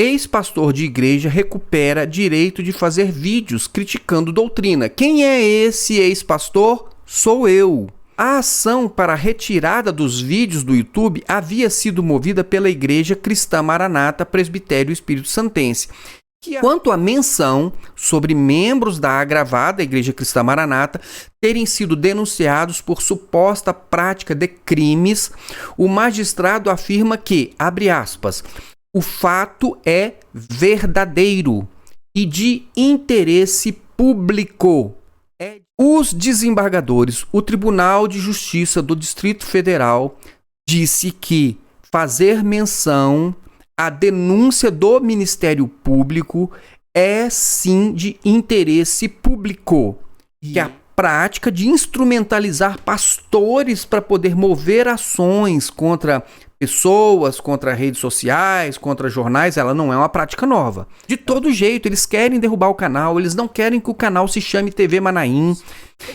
Ex-pastor de igreja recupera direito de fazer vídeos criticando doutrina. Quem é esse ex-pastor? Sou eu. A ação para a retirada dos vídeos do YouTube havia sido movida pela Igreja Cristã Maranata Presbitério Espírito Santense. Quanto à menção sobre membros da agravada Igreja Cristã Maranata terem sido denunciados por suposta prática de crimes, o magistrado afirma que, abre aspas, o fato é verdadeiro e de interesse público. Os desembargadores, o Tribunal de Justiça do Distrito Federal, disse que fazer menção à denúncia do Ministério Público é sim de interesse público. E a prática de instrumentalizar pastores para poder mover ações contra pessoas, contra redes sociais, contra jornais, ela não é uma prática nova. De todo jeito, eles querem derrubar o canal, eles não querem que o canal se chame TV Manaim.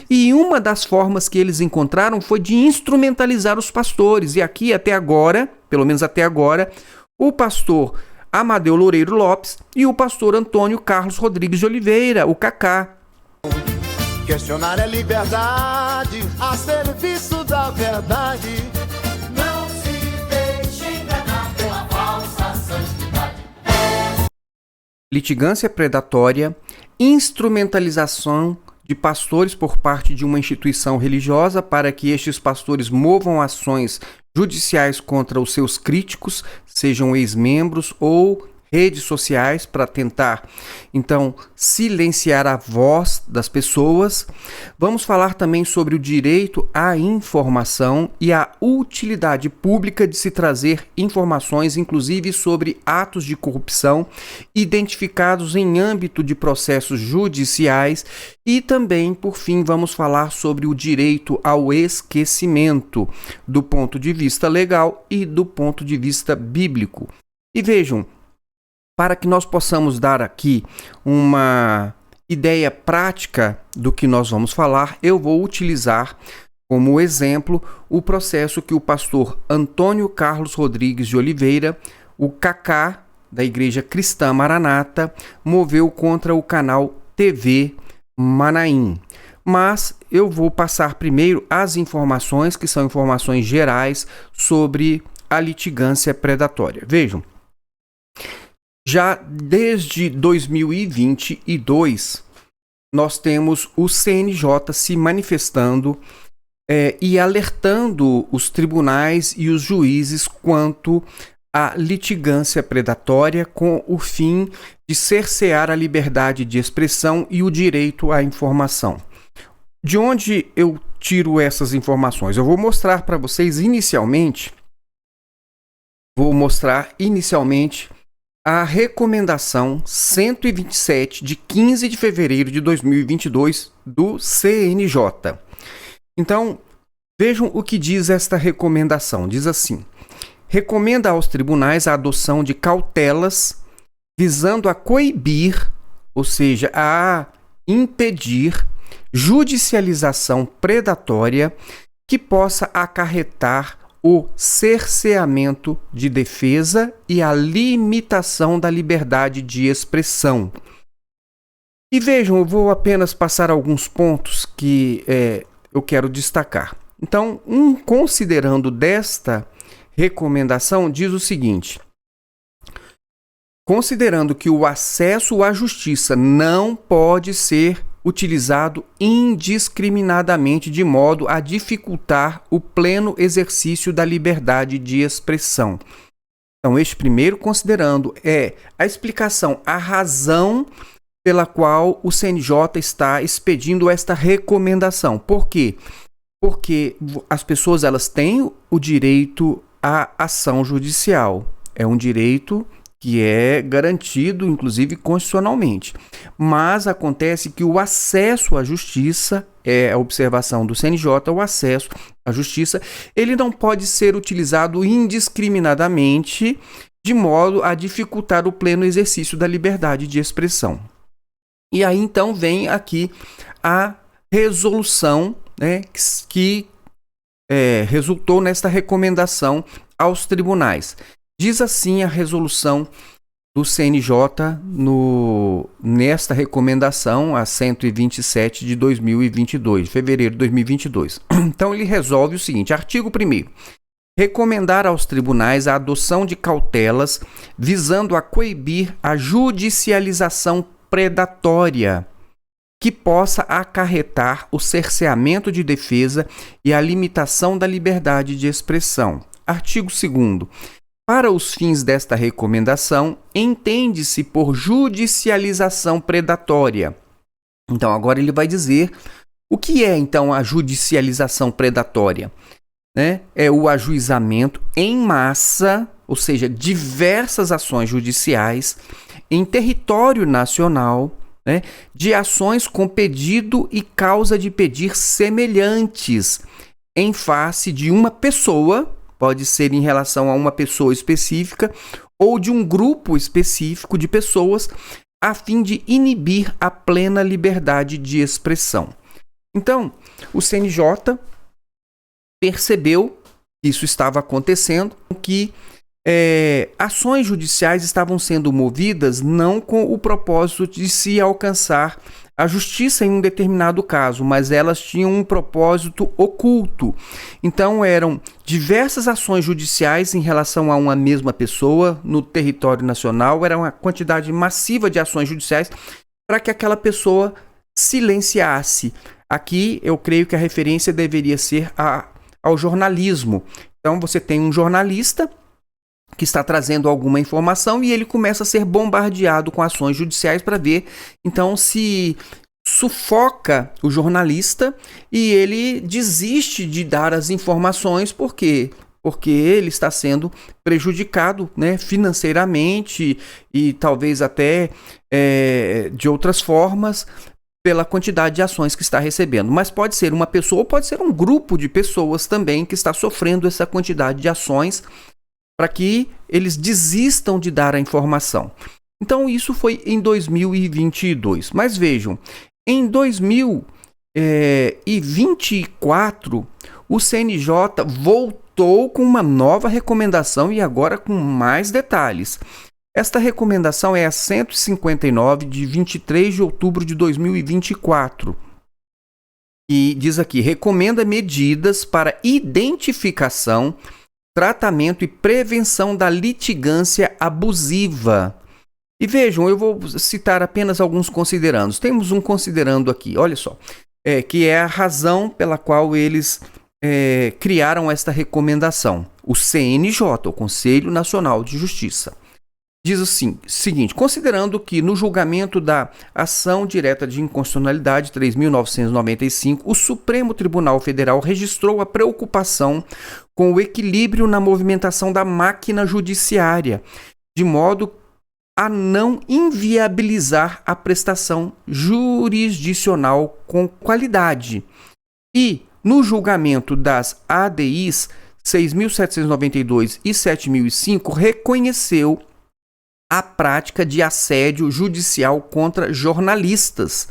E uma das formas que eles encontraram foi de instrumentalizar os pastores. E aqui, até agora, pelo menos até agora, o pastor Amadeu Loureiro Lopes e o pastor Antônio Carlos Rodrigues de Oliveira, o Cacá. Questionar é liberdade, a serviço da verdade. Não se deixe enganar pela falsa santidade. Litigância predatória, instrumentalização de pastores por parte de uma instituição religiosa para que estes pastores movam ações judiciais contra os seus críticos, sejam ex-membros ou redes sociais, para tentar, então, silenciar a voz das pessoas. Vamos falar também sobre o direito à informação e a utilidade pública de se trazer informações, inclusive sobre atos de corrupção identificados em âmbito de processos judiciais. E também, por fim, vamos falar sobre o direito ao esquecimento, do ponto de vista legal e do ponto de vista bíblico. E vejam, para que nós possamos dar aqui uma ideia prática do que nós vamos falar, eu vou utilizar como exemplo o processo que o pastor Antônio Carlos Rodrigues de Oliveira, o Cacá, da Igreja Cristã Maranata, moveu contra o canal TV Manaim. Mas eu vou passar primeiro as informações, que são informações gerais sobre a litigância predatória. Vejam. Já desde 2022, nós temos o CNJ se manifestando e alertando os tribunais e os juízes quanto à litigância predatória, com o fim de cercear a liberdade de expressão e o direito à informação. De onde eu tiro essas informações? Eu vou mostrar para vocês inicialmente a recomendação 127 de 15 de fevereiro de 2022 do CNJ. Então, vejam o que diz esta recomendação. Diz assim: recomenda aos tribunais a adoção de cautelas visando a coibir, ou seja, a impedir judicialização predatória que possa acarretar o cerceamento de defesa e a limitação da liberdade de expressão. E vejam, eu vou apenas passar alguns pontos que eu quero destacar. Então, considerando desta recomendação, diz o seguinte: considerando que o acesso à justiça não pode ser utilizado indiscriminadamente de modo a dificultar o pleno exercício da liberdade de expressão. Então, este primeiro considerando é a explicação, a razão pela qual o CNJ está expedindo esta recomendação. Por quê? Porque as pessoas elas têm o direito à ação judicial. É um direito que é garantido, inclusive, constitucionalmente. Mas acontece que o acesso à justiça, é a observação do CNJ, o acesso à justiça, ele não pode ser utilizado indiscriminadamente de modo a dificultar o pleno exercício da liberdade de expressão. E aí, então, vem aqui a resolução, né, que resultou nesta recomendação aos tribunais. Diz assim a resolução do CNJ nesta recomendação, a 127 de 2022, fevereiro de 2022. Então ele resolve o seguinte: artigo 1º. Recomendar aos tribunais a adoção de cautelas visando a coibir a judicialização predatória que possa acarretar o cerceamento de defesa e a limitação da liberdade de expressão. Artigo 2º. Para os fins desta recomendação, entende-se por judicialização predatória. Então, agora ele vai dizer o que é, então, a judicialização predatória. É o ajuizamento em massa, ou seja, diversas ações judiciais em território nacional, de ações com pedido e causa de pedir semelhantes em face de uma pessoa, pode ser em relação a uma pessoa específica ou de um grupo específico de pessoas, a fim de inibir a plena liberdade de expressão. Então, o CNJ percebeu que isso estava acontecendo, que ações judiciais estavam sendo movidas não com o propósito de se alcançar a justiça em um determinado caso, mas elas tinham um propósito oculto. Então eram diversas ações judiciais em relação a uma mesma pessoa no território nacional, era uma quantidade massiva de ações judiciais para que aquela pessoa silenciasse. Aqui eu creio que a referência deveria ser ao jornalismo. Então você tem um jornalista que está trazendo alguma informação e ele começa a ser bombardeado com ações judiciais para ver, então, se sufoca o jornalista e ele desiste de dar as informações. Por quê? Porque ele está sendo prejudicado, financeiramente e talvez até de outras formas pela quantidade de ações que está recebendo. Mas pode ser uma pessoa ou pode ser um grupo de pessoas também que está sofrendo essa quantidade de ações para que eles desistam de dar a informação. Então, isso foi em 2022. Mas vejam, em 2024, o CNJ voltou com uma nova recomendação e agora com mais detalhes. Esta recomendação é a 159, de 23 de outubro de 2024. E diz aqui: recomenda medidas para identificação, tratamento e prevenção da litigância abusiva. E vejam, eu vou citar apenas alguns considerandos. Temos um considerando aqui, olha só, que é a razão pela qual eles criaram esta recomendação. O CNJ, o Conselho Nacional de Justiça, diz assim, seguinte: considerando que no julgamento da ação direta de inconstitucionalidade 3.995, o Supremo Tribunal Federal registrou a preocupação com o equilíbrio na movimentação da máquina judiciária, de modo a não inviabilizar a prestação jurisdicional com qualidade. E, no julgamento das ADIs 6.792 e 7.005, reconheceu a prática de assédio judicial contra jornalistas,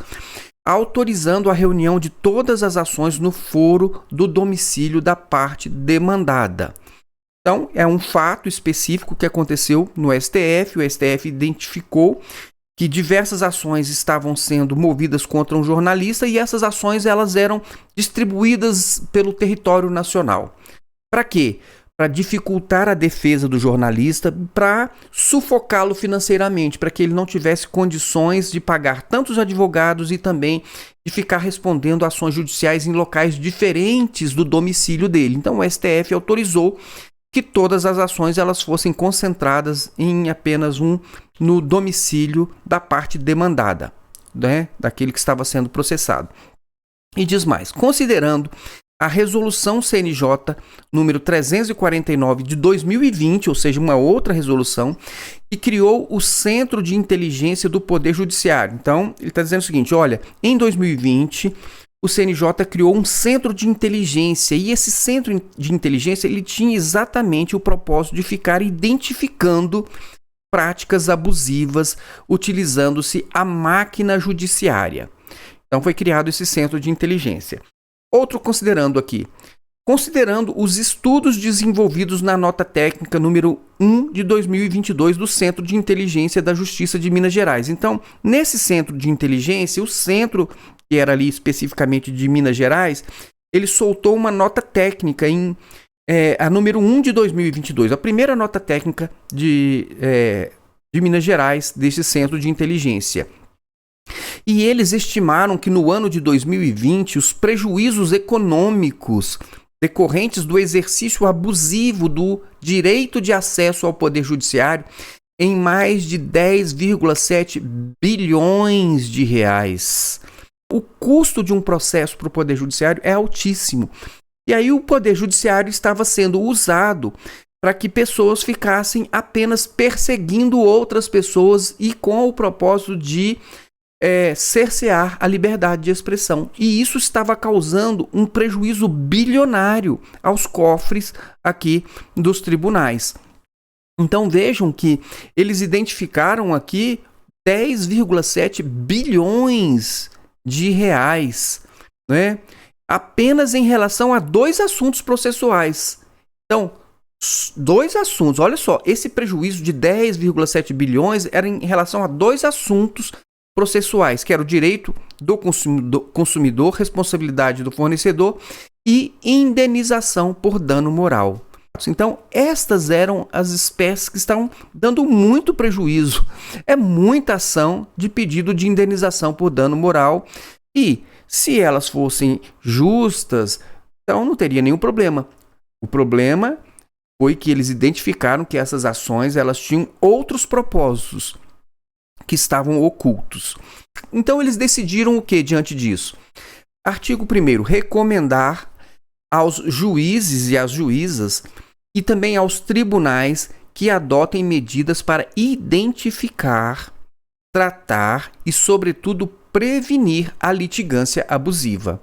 autorizando a reunião de todas as ações no foro do domicílio da parte demandada. Então, é um fato específico que aconteceu no STF. O STF identificou que diversas ações estavam sendo movidas contra um jornalista e essas ações elas eram distribuídas pelo território nacional. Para quê? Para dificultar a defesa do jornalista, para sufocá-lo financeiramente, para que ele não tivesse condições de pagar tantos advogados e também de ficar respondendo a ações judiciais em locais diferentes do domicílio dele. Então o STF autorizou que todas as ações elas fossem concentradas em apenas no domicílio da parte demandada, daquele que estava sendo processado. E diz mais: considerando a resolução CNJ número 349 de 2020, ou seja, uma outra resolução, que criou o Centro de Inteligência do Poder Judiciário. Então, ele está dizendo o seguinte: olha, em 2020, o CNJ criou um centro de inteligência, e esse centro de inteligência ele tinha exatamente o propósito de ficar identificando práticas abusivas utilizando-se a máquina judiciária. Então, foi criado esse centro de inteligência. Outro considerando aqui: considerando os estudos desenvolvidos na nota técnica número 1 de 2022 do Centro de Inteligência da Justiça de Minas Gerais. Então, nesse centro de inteligência, o centro, que era ali especificamente de Minas Gerais, ele soltou uma nota técnica a número 1 de 2022, a primeira nota técnica de Minas Gerais, desse centro de inteligência. E eles estimaram que no ano de 2020, os prejuízos econômicos decorrentes do exercício abusivo do direito de acesso ao Poder Judiciário em mais de 10,7 bilhões de reais. O custo de um processo para o Poder Judiciário é altíssimo. E aí o Poder Judiciário estava sendo usado para que pessoas ficassem apenas perseguindo outras pessoas e com o propósito de cercear a liberdade de expressão. E isso estava causando um prejuízo bilionário aos cofres aqui dos tribunais. Então vejam que eles identificaram aqui 10,7 bilhões de reais, né? Apenas em relação a 2 assuntos processuais. Então, 2 assuntos, olha só, esse prejuízo de 10,7 bilhões era em relação a 2 assuntos processuais, que era o direito do consumidor, responsabilidade do fornecedor e indenização por dano moral. Então, estas eram as espécies que estavam dando muito prejuízo. É muita ação de pedido de indenização por dano moral e, se elas fossem justas, então não teria nenhum problema. O problema foi que eles identificaram que essas ações elas tinham outros propósitos que estavam ocultos. Então eles decidiram o que diante disso? Artigo 1º, recomendar aos juízes e às juízas e também aos tribunais que adotem medidas para identificar, tratar e, sobretudo, prevenir a litigância abusiva.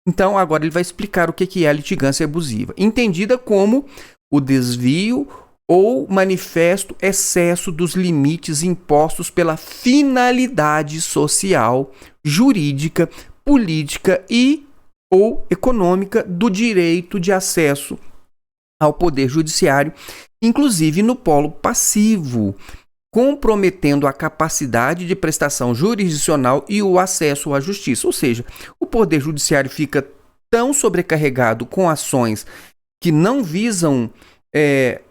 Então, agora ele vai explicar o que é a litigância abusiva, entendida como o desvio ou manifesto excesso dos limites impostos pela finalidade social, jurídica, política e ou econômica do direito de acesso ao Poder Judiciário, inclusive no polo passivo, comprometendo a capacidade de prestação jurisdicional e o acesso à justiça. Ou seja, o Poder Judiciário fica tão sobrecarregado com ações que não visam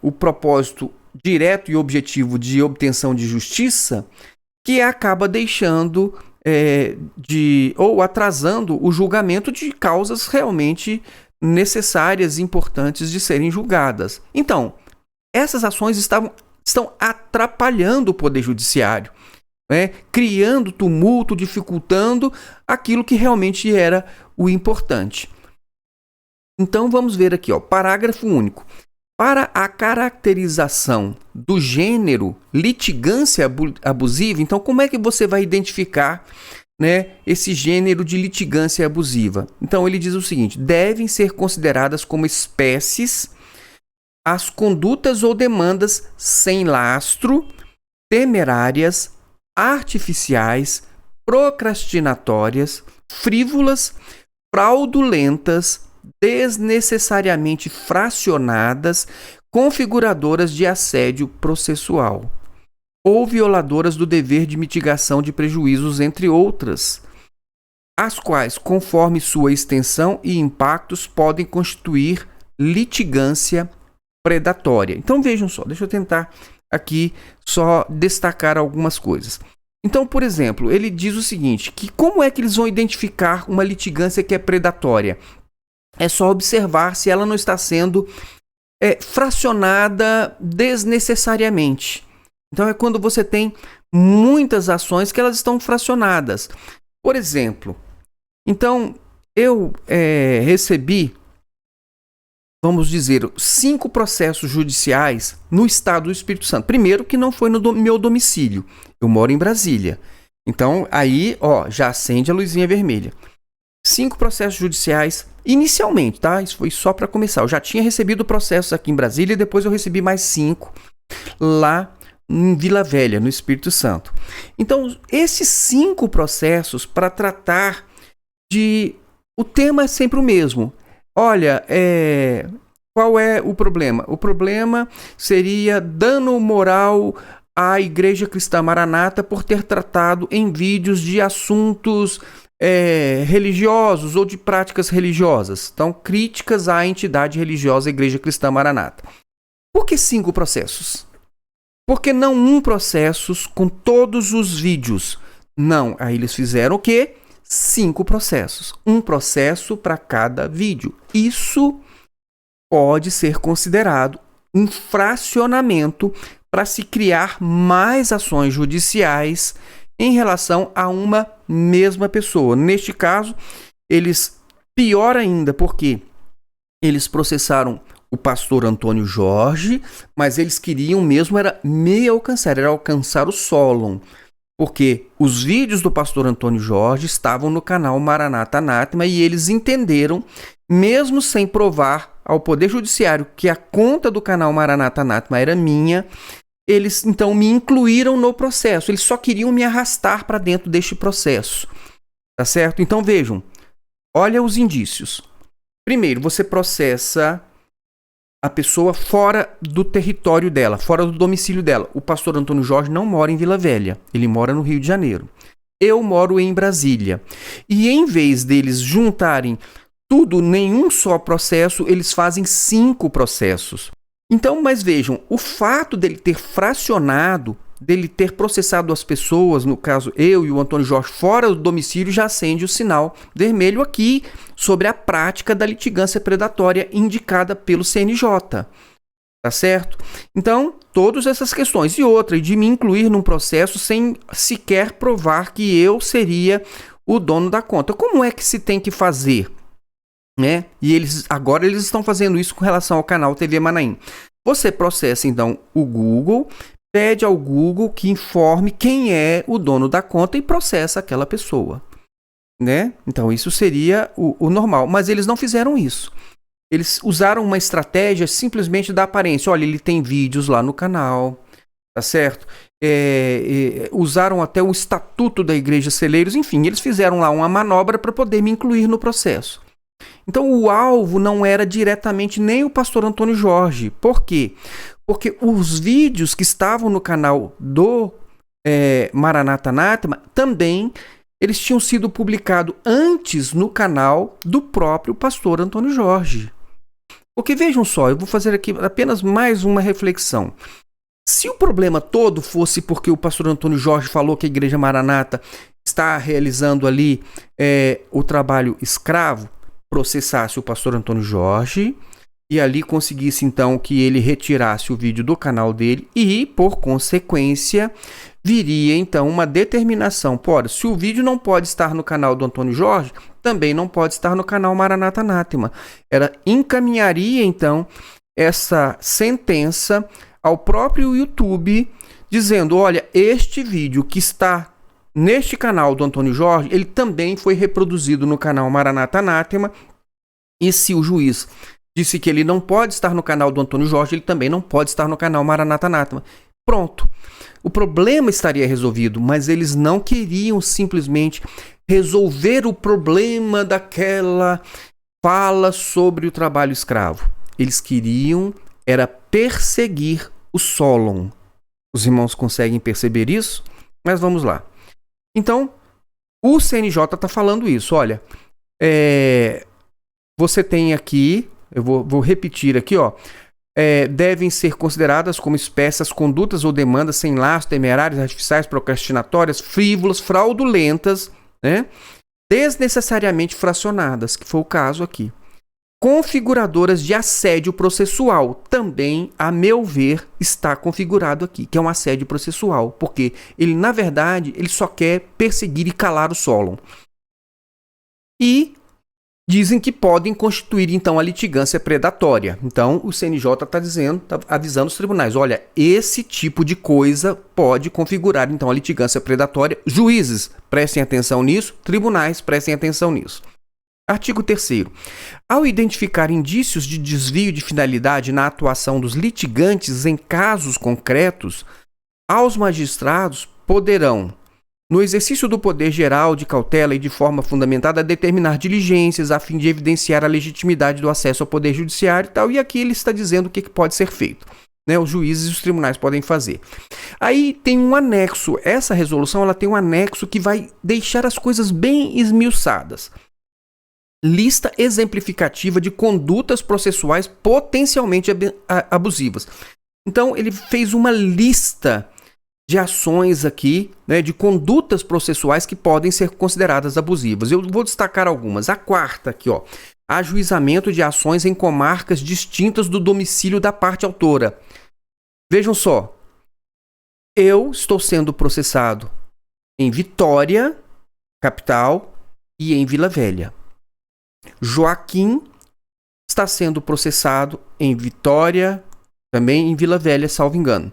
o propósito direto e objetivo de obtenção de justiça, que acaba deixando ou atrasando o julgamento de causas realmente necessárias e importantes de serem julgadas. Então, essas ações estão atrapalhando o Poder Judiciário, criando tumulto, dificultando aquilo que realmente era o importante. Então, vamos ver aqui, parágrafo único. Para a caracterização do gênero litigância abusiva, então como é que você vai identificar, esse gênero de litigância abusiva? Então ele diz o seguinte: devem ser consideradas como espécies as condutas ou demandas sem lastro, temerárias, artificiais, procrastinatórias, frívolas, fraudulentas, desnecessariamente fracionadas, configuradoras de assédio processual ou violadoras do dever de mitigação de prejuízos, entre outras, as quais, conforme sua extensão e impactos, podem constituir litigância predatória. Então vejam só, deixa eu tentar aqui só destacar algumas coisas. Então, por exemplo, ele diz o seguinte, que como é que eles vão identificar uma litigância que é predatória? É só observar se ela não está sendo fracionada desnecessariamente. Então, é quando você tem muitas ações que elas estão fracionadas. Por exemplo, então, eu recebi, vamos dizer, 5 processos judiciais no estado do Espírito Santo. Primeiro, que não foi no meu domicílio. Eu moro em Brasília. Então, aí, já acende a luzinha vermelha. 5 processos judiciais inicialmente, tá? Isso foi só para começar. Eu já tinha recebido processos aqui em Brasília e depois eu recebi mais 5 lá em Vila Velha, no Espírito Santo. Então, esses 5 processos para tratar de... O tema é sempre o mesmo. olha, qual é o problema? O problema seria dano moral à Igreja Cristã Maranata por ter tratado em vídeos de assuntos religiosos ou de práticas religiosas. Então, críticas à entidade religiosa Igreja Cristã Maranata. Por que 5 processos? Por que não um processo com todos os vídeos? Não, aí eles fizeram o quê? 5 processos. Um processo para cada vídeo. Isso pode ser considerado um fracionamento para se criar mais ações judiciais em relação a uma mesma pessoa. Neste caso, eles, pior ainda, porque eles processaram o pastor Antônio Jorge, mas eles queriam mesmo era alcançar o Solon, porque os vídeos do pastor Antônio Jorge estavam no canal Maranata Anátema e eles entenderam, mesmo sem provar ao Poder Judiciário que a conta do canal Maranata Anátema era minha, eles então me incluíram no processo. Eles só queriam me arrastar para dentro deste processo. Tá certo? Então vejam, olha os indícios. Primeiro, você processa a pessoa fora do território dela, fora do domicílio dela. O pastor Antônio Jorge não mora em Vila Velha, ele mora no Rio de Janeiro. Eu moro em Brasília. E em vez deles juntarem tudo em um só processo, eles fazem 5 processos. Então, mas vejam, o fato dele ter fracionado, dele ter processado as pessoas, no caso eu e o Antônio Jorge, fora do domicílio, já acende o sinal vermelho aqui sobre a prática da litigância predatória indicada pelo CNJ. Tá certo? Então, todas essas questões. E outra, de me incluir num processo sem sequer provar que eu seria o dono da conta. Como é que se tem que fazer? Né? E agora eles estão fazendo isso com relação ao canal TV Manaim. Você processa então o Google, pede ao Google que informe quem é o dono da conta e processa aquela pessoa, né? Então isso seria o normal, mas eles não fizeram isso. Eles usaram uma estratégia simplesmente da aparência. Olha, ele tem vídeos lá no canal, tá certo? Usaram até o estatuto da Igreja Celeiros, enfim, eles fizeram lá uma manobra para poder me incluir no processo. Então o alvo não era diretamente nem o pastor Antônio Jorge. Por quê? Porque os vídeos que estavam no canal do Maranata Anátema também eles tinham sido publicados antes no canal do próprio pastor Antônio Jorge. Porque vejam só, eu vou fazer aqui apenas mais uma reflexão. Se o problema todo fosse porque o pastor Antônio Jorge falou que a Igreja Maranata está realizando ali o trabalho escravo, processasse o pastor Antônio Jorge e ali conseguisse então que ele retirasse o vídeo do canal dele e, por consequência, viria então uma determinação. Se o vídeo não pode estar no canal do Antônio Jorge, também não pode estar no canal Maranata Anátema. Ela encaminharia então essa sentença ao próprio YouTube, dizendo, olha, este vídeo que está neste canal do Antônio Jorge, ele também foi reproduzido no canal Maranata Anátema, e se o juiz disse que ele não pode estar no canal do Antônio Jorge, ele também não pode estar no canal Maranata Anátema. Pronto. O problema estaria resolvido, mas eles não queriam simplesmente resolver o problema daquela fala sobre o trabalho escravo. Eles queriam era perseguir o Solon. Os irmãos conseguem perceber isso? Mas vamos lá. Então, o CNJ está falando isso. Olha, você tem aqui, eu vou repetir aqui, ó. Devem ser consideradas como espécies condutas ou demandas sem laço, temerárias, artificiais, procrastinatórias, frívolas, fraudulentas, né? Desnecessariamente fracionadas, que foi o caso aqui. Configuradoras de assédio processual, também, a meu ver, está configurado aqui, que é um assédio processual, porque ele, na verdade, ele só quer perseguir e calar o Solon. E dizem que podem constituir, então, a litigância predatória. Então, o CNJ está avisando os tribunais, olha, esse tipo de coisa pode configurar, então, a litigância predatória. Juízes, prestem atenção nisso. Tribunais, prestem atenção nisso. Artigo 3º. Ao identificar indícios de desvio de finalidade na atuação dos litigantes em casos concretos, aos magistrados poderão no exercício do poder geral de cautela e de forma fundamentada a determinar diligências a fim de evidenciar a legitimidade do acesso ao poder judiciário e tal, e aqui ele está dizendo o que pode ser feito, né? Os juízes e os tribunais podem fazer. Aí tem um anexo, essa resolução ela tem um anexo que vai deixar as coisas bem esmiuçadas. Lista exemplificativa de condutas processuais potencialmente abusivas. Então ele fez uma lista de ações aqui, né, de condutas processuais que podem ser consideradas abusivas. Eu vou destacar algumas. A quarta aqui, ó, ajuizamento de ações em comarcas distintas do domicílio da parte autora. Vejam só, eu estou sendo processado em Vitória, capital, e em Vila Velha. Joaquim está sendo processado em Vitória, também em Vila Velha, salvo engano.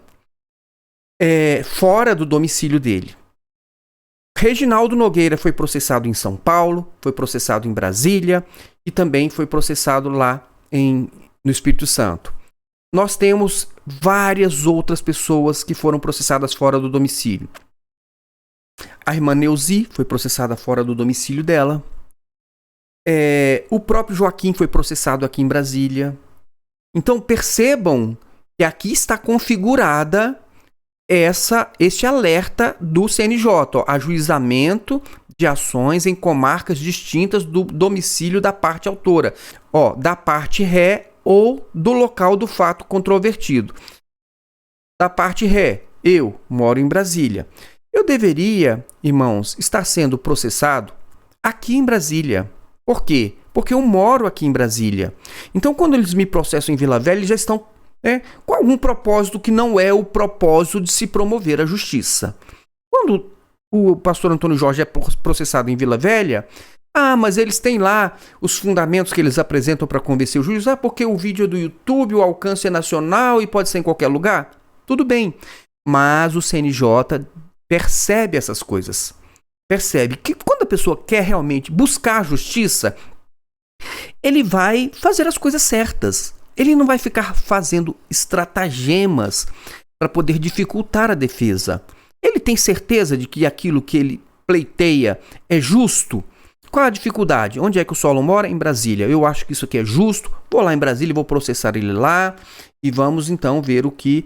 Fora do domicílio dele. Reginaldo Nogueira foi processado em São Paulo, foi processado em Brasília e também foi processado lá no Espírito Santo. Nós temos várias outras pessoas que foram processadas fora do domicílio. A irmã Neuzi foi processada fora do domicílio dela. O próprio Joaquim foi processado aqui em Brasília. Então percebam que aqui está configurada este alerta do CNJ, ó, ajuizamento de ações em comarcas distintas do domicílio da parte autora, ó, da parte ré ou do local do fato controvertido. Da parte ré, eu moro em Brasília. Eu deveria, irmãos, estar sendo processado aqui em Brasília. Por quê? Porque eu moro aqui em Brasília. Então, quando eles me processam em Vila Velha, eles já estão com algum propósito que não é o propósito de se promover a justiça. Quando o pastor Antônio Jorge é processado em Vila Velha, mas eles têm lá os fundamentos que eles apresentam para convencer o juiz, porque o vídeo é do YouTube, o alcance é nacional e pode ser em qualquer lugar. Tudo bem, mas o CNJ percebe essas coisas. Percebe que quando a pessoa quer realmente buscar a justiça, ele vai fazer as coisas certas. Ele não vai ficar fazendo estratagemas para poder dificultar a defesa. Ele tem certeza de que aquilo que ele pleiteia é justo? Qual a dificuldade? Onde é que o Solon mora? Em Brasília. Eu acho que isso aqui é justo. Vou lá em Brasília, vou processar ele lá e vamos então ver o que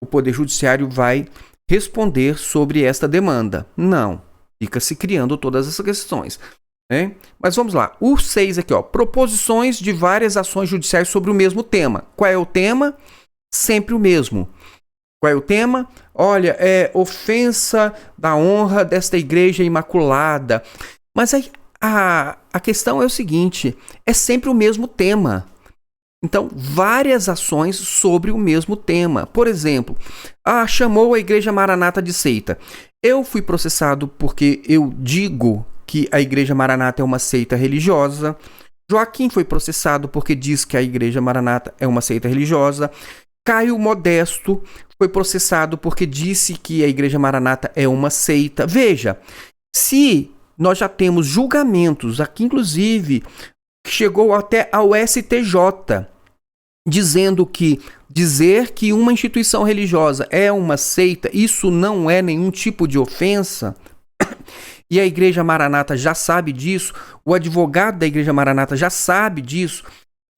o Poder Judiciário vai responder sobre esta demanda. Não. Fica se criando todas essas questões. Mas vamos lá, o 6 aqui, ó, proposições de várias ações judiciais sobre o mesmo tema. Qual é o tema? Sempre o mesmo. Qual é o tema? Olha, ofensa da honra desta igreja imaculada. Mas aí, a questão é o seguinte, é sempre o mesmo tema. Então, várias ações sobre o mesmo tema. Por exemplo, chamou a Igreja Maranata de seita. Eu fui processado porque eu digo que a Igreja Maranata é uma seita religiosa. Joaquim foi processado porque diz que a Igreja Maranata é uma seita religiosa. Caio Modesto foi processado porque disse que a Igreja Maranata é uma seita. Veja, se nós já temos julgamentos, aqui inclusive chegou até ao STJ, dizendo que dizer que uma instituição religiosa é uma seita, isso não é nenhum tipo de ofensa. E a Igreja Maranata já sabe disso, o advogado da Igreja Maranata já sabe disso,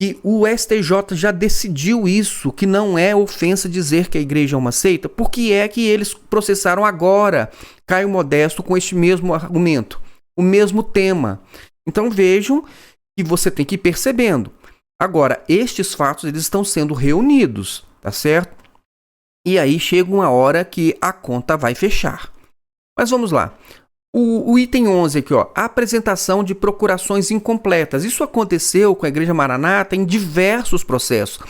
e o STJ já decidiu isso, que não é ofensa dizer que a igreja é uma seita. Por que é que eles processaram agora Caio Modesto com este mesmo argumento, o mesmo tema? Então vejam que você tem que ir percebendo. Agora, estes fatos eles estão sendo reunidos, tá certo? E aí chega uma hora que a conta vai fechar. Mas vamos lá. O item 11 aqui, ó, a apresentação de procurações incompletas. Isso aconteceu com a Igreja Maranata em diversos processos,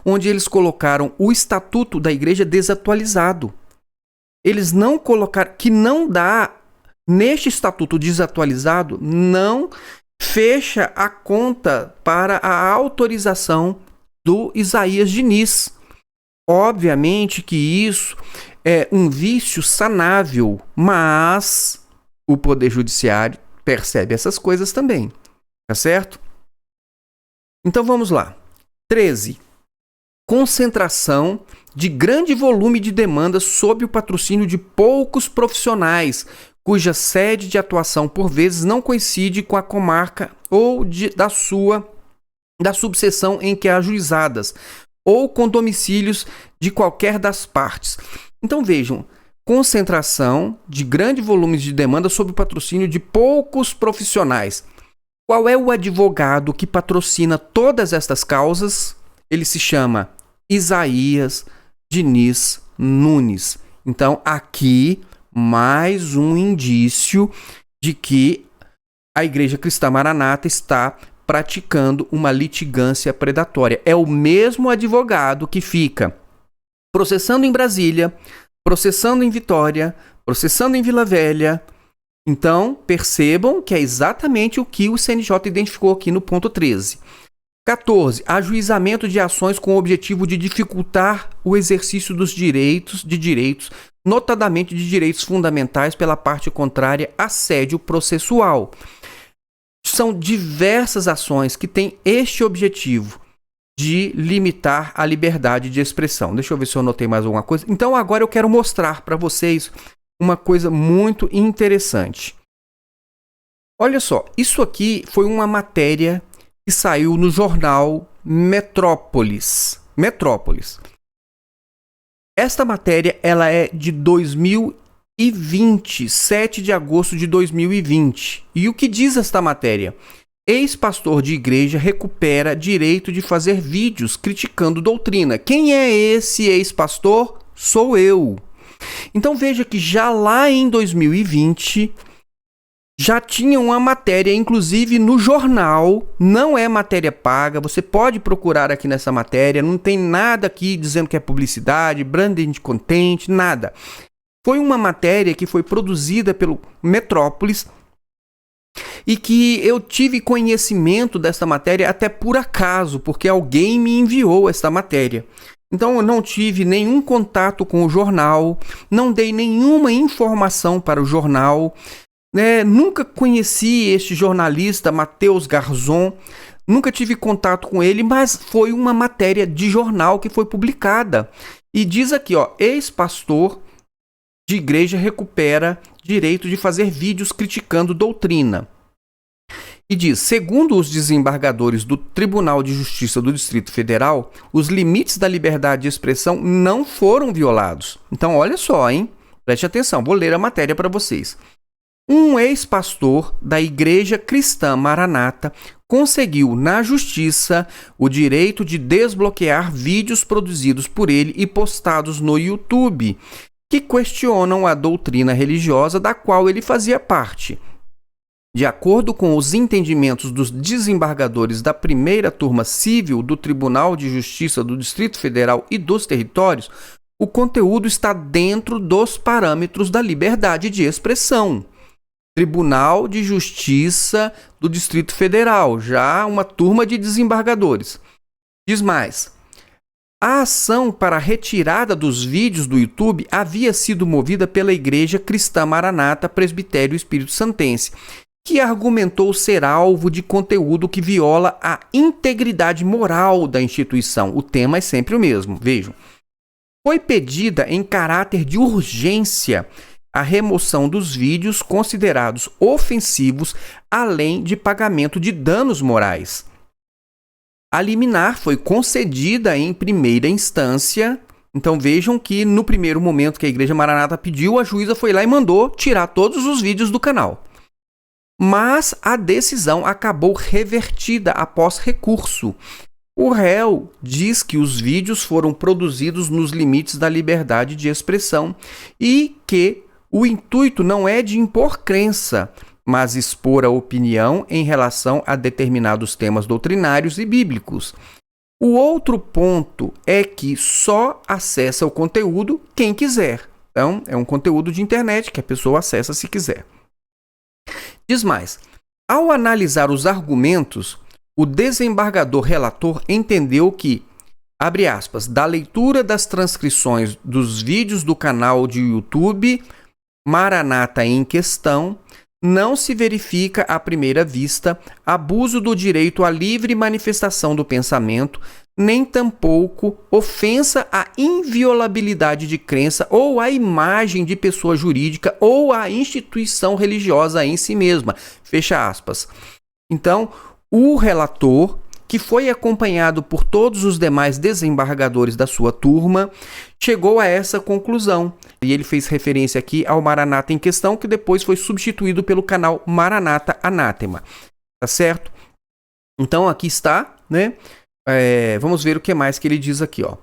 onde eles colocaram o estatuto da igreja desatualizado. Eles não colocaram, que não dá, neste estatuto desatualizado, não fecha a conta para a autorização do Isaías Diniz. Obviamente que isso é um vício sanável, mas o Poder Judiciário percebe essas coisas também, tá certo? Então vamos lá. 13. Concentração de grande volume de demandas sob o patrocínio de poucos profissionais. cuja sede de atuação por vezes não coincide com a comarca ou da subseção em que ajuizadas, ou com domicílios de qualquer das partes. Então vejam, concentração de grande volume de demanda sob o patrocínio de poucos profissionais. Qual é o advogado que patrocina todas estas causas? Ele se chama Isaías Diniz Nunes. Então aqui mais um indício de que a Igreja Cristã Maranata está praticando uma litigância predatória. É o mesmo advogado que fica processando em Brasília, processando em Vitória, processando em Vila Velha. Então, percebam que é exatamente o que o CNJ identificou aqui no ponto 13. 14. Ajuizamento de ações com o objetivo de dificultar o exercício dos direitos, notadamente de direitos fundamentais pela parte contrária, assédio processual. São diversas ações que têm este objetivo de limitar a liberdade de expressão. Deixa eu ver se eu anotei mais alguma coisa. Então agora eu quero mostrar para vocês uma coisa muito interessante. Olha só, isso aqui foi uma matéria que saiu no jornal Metrópolis. Esta matéria ela é de 2020, 7 de agosto de 2020. E o que diz esta matéria? Ex-pastor de igreja recupera direito de fazer vídeos criticando doutrina. Quem é esse ex-pastor? Sou eu. Então veja que já lá em 2020 já tinha uma matéria, inclusive no jornal, não é matéria paga, você pode procurar aqui nessa matéria, não tem nada aqui dizendo que é publicidade, branding content, nada. Foi uma matéria que foi produzida pelo Metrópolis e que eu tive conhecimento dessa matéria até por acaso, porque alguém me enviou essa matéria. Então eu não tive nenhum contato com o jornal, não dei nenhuma informação para o jornal, né? Nunca conheci este jornalista, Matheus Garzon, nunca tive contato com ele, mas foi uma matéria de jornal que foi publicada. E diz aqui, ó, ex-pastor de igreja recupera direito de fazer vídeos criticando doutrina. E diz, segundo os desembargadores do Tribunal de Justiça do Distrito Federal, os limites da liberdade de expressão não foram violados. Então, olha só, hein? Preste atenção, vou ler a matéria para vocês. Um ex-pastor da Igreja Cristã Maranata conseguiu na justiça o direito de desbloquear vídeos produzidos por ele e postados no YouTube, que questionam a doutrina religiosa da qual ele fazia parte. De acordo com os entendimentos dos desembargadores da primeira turma civil do Tribunal de Justiça do Distrito Federal e dos Territórios, o conteúdo está dentro dos parâmetros da liberdade de expressão. Tribunal de Justiça do Distrito Federal, já uma turma de desembargadores. Diz mais. A ação para a retirada dos vídeos do YouTube havia sido movida pela Igreja Cristã Maranata Presbitério Espírito Santense, que argumentou ser alvo de conteúdo que viola a integridade moral da instituição. O tema é sempre o mesmo, vejam. Foi pedida em caráter de urgência a remoção dos vídeos considerados ofensivos, além de pagamento de danos morais. A liminar foi concedida em primeira instância. Então vejam que no primeiro momento que a Igreja Maranata pediu, a juíza foi lá e mandou tirar todos os vídeos do canal. Mas a decisão acabou revertida após recurso. O réu diz que os vídeos foram produzidos nos limites da liberdade de expressão e que o intuito não é de impor crença, mas expor a opinião em relação a determinados temas doutrinários e bíblicos. O outro ponto é que só acessa o conteúdo quem quiser. Então, é um conteúdo de internet que a pessoa acessa se quiser. Diz mais, ao analisar os argumentos, o desembargador relator entendeu que, abre aspas, da leitura das transcrições dos vídeos do canal de YouTube Maranata em questão, não se verifica à primeira vista abuso do direito à livre manifestação do pensamento, nem tampouco ofensa à inviolabilidade de crença ou à imagem de pessoa jurídica ou à instituição religiosa em si mesma. Fecha aspas. Então, o relator, que foi acompanhado por todos os demais desembargadores da sua turma, chegou a essa conclusão. E ele fez referência aqui ao Maranata em questão, que depois foi substituído pelo canal Maranata Anátema. Tá certo? Então, aqui está, né? Vamos ver o que mais que ele diz aqui, ó.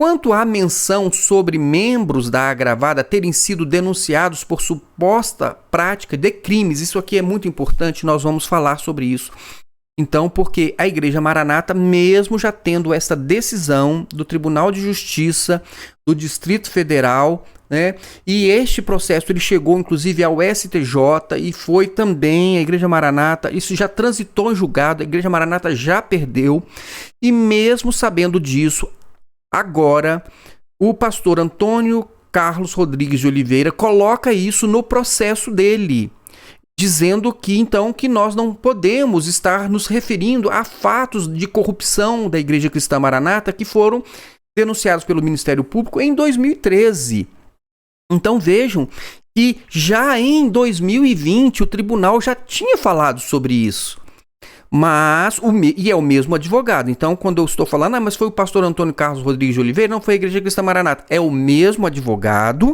Quanto à menção sobre membros da agravada terem sido denunciados por suposta prática de crimes, isso aqui é muito importante, nós vamos falar sobre isso. Então, porque a Igreja Maranata, mesmo já tendo essa decisão do Tribunal de Justiça do Distrito Federal, né, e este processo ele chegou inclusive ao STJ e foi também a Igreja Maranata, isso já transitou em julgado, a Igreja Maranata já perdeu, e mesmo sabendo disso, agora o pastor Antônio Carlos Rodrigues de Oliveira coloca isso no processo dele, dizendo que então que nós não podemos estar nos referindo a fatos de corrupção da Igreja Cristã Maranata que foram denunciados pelo Ministério Público em 2013. Então vejam que já em 2020 o tribunal já tinha falado sobre isso. Mas, e é o mesmo advogado. Então, quando eu estou falando, mas foi o pastor Antônio Carlos Rodrigues de Oliveira, não foi a Igreja Cristã Maranata. É o mesmo advogado